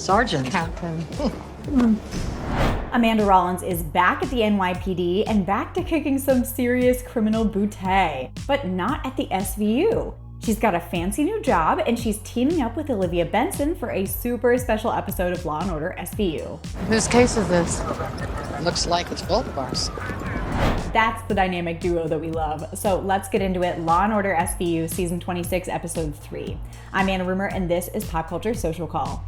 Sergeant. Captain. Amanda Rollins is back at the NYPD and back to kicking some serious criminal bootay, but not at the SVU. She's got a fancy new job and she's teaming up with Olivia Benson for a super special episode of Law & Order SVU. Whose case is this? Looks like it's both of ours. That's the dynamic duo that we love. So let's get into it. Law & Order SVU Season 26, Episode 3. I'm Anna Rumor and this is Pop Culture Social Call.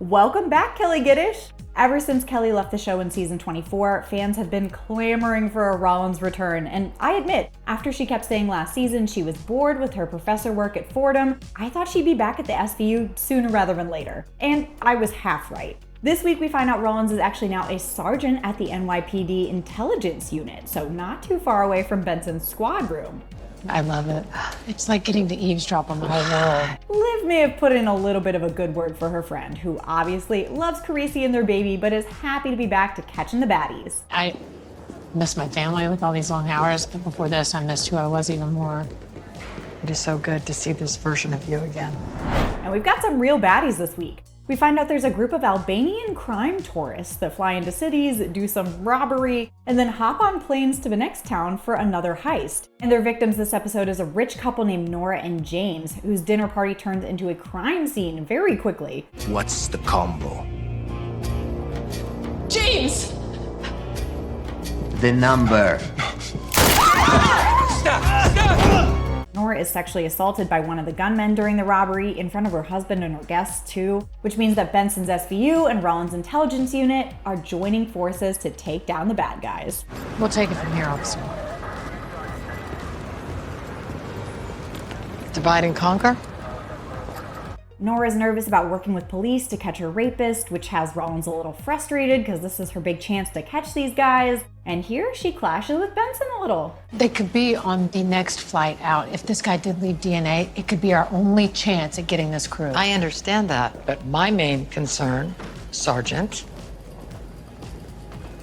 Welcome back, Kelli Giddish! Ever since Kelli left the show in Season 24, fans have been clamoring for a Rollins return, and I admit, after she kept saying last season she was bored with her professor work at Fordham, I thought she'd be back at the SVU sooner rather than later. And I was half right. This week we find out Rollins is actually now a sergeant at the NYPD intelligence unit, so not too far away from Benson's squad room. I love it. It's like getting to eavesdrop on the whole world. Liv may have put in a little bit of a good word for her friend, who obviously loves Carisi and their baby, but is happy to be back to catching the baddies. I miss my family with all these long hours, but before this, I missed who I was even more. It is so good to see this version of you again. And we've got some real baddies this week. We find out there's a group of Albanian crime tourists that fly into cities, do some robbery, and then hop on planes to the next town for another heist. And their victims this episode is a rich couple named Nora and James, whose dinner party turns into a crime scene very quickly. What's the combo? James! The number. Nora is sexually assaulted by one of the gunmen during the robbery in front of her husband and her guests too, which means that Benson's SVU and Rollins' intelligence unit are joining forces to take down the bad guys. We'll take it from here, officer. Divide and conquer? Nora's nervous about working with police to catch her rapist, which has Rollins a little frustrated because this is her big chance to catch these guys. And here she clashes with Benson a little. They could be on the next flight out. If this guy did leave DNA, it could be our only chance at getting this crew. I understand that, but my main concern, Sergeant,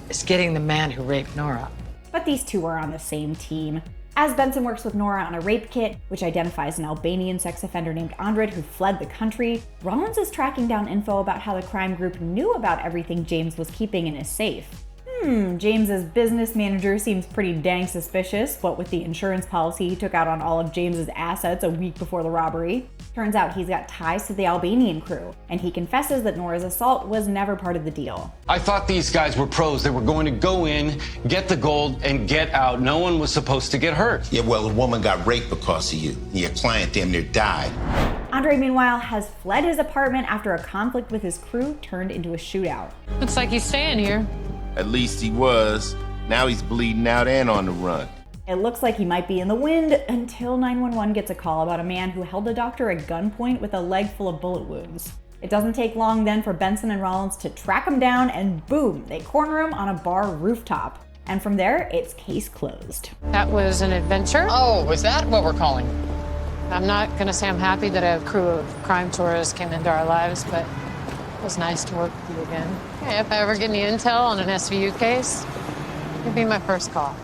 is getting the man who raped Nora. But these two are on the same team. As Benson works with Nora on a rape kit, which identifies an Albanian sex offender named Andred who fled the country, Rollins is tracking down info about how the crime group knew about everything James was keeping in his safe. James's business manager seems pretty dang suspicious, what with the insurance policy he took out on all of James's assets a week before the robbery. Turns out he's got ties to the Albanian crew, and he confesses that Nora's assault was never part of the deal. I thought these guys were pros. They were going to go in, get the gold, and get out. No one was supposed to get hurt. Yeah, well, a woman got raped because of you. Your client damn near died. Andre, meanwhile, has fled his apartment after a conflict with his crew turned into a shootout. Looks like he's staying here. At least he was. Now he's bleeding out and on the run. It looks like he might be in the wind until 911 gets a call about a man who held a doctor at gunpoint with a leg full of bullet wounds. It doesn't take long then for Benson and Rollins to track him down, and boom, they corner him on a bar rooftop. And from there, it's case closed. That was an adventure. Oh, is that what we're calling? I'm not gonna say I'm happy that a crew of crime tourists came into our lives, but it was nice to work with you again. Hey, if I ever get any intel on an SVU case, it'd be my first call.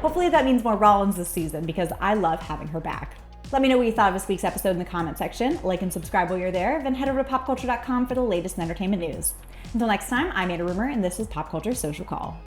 Hopefully that means more Rollins this season, because I love having her back. Let me know what you thought of this week's episode in the comment section. Like and subscribe while you're there, then head over to popculture.com for the latest in entertainment news. Until next time, I'm Anna Rumor, and this is Pop Culture Social Call.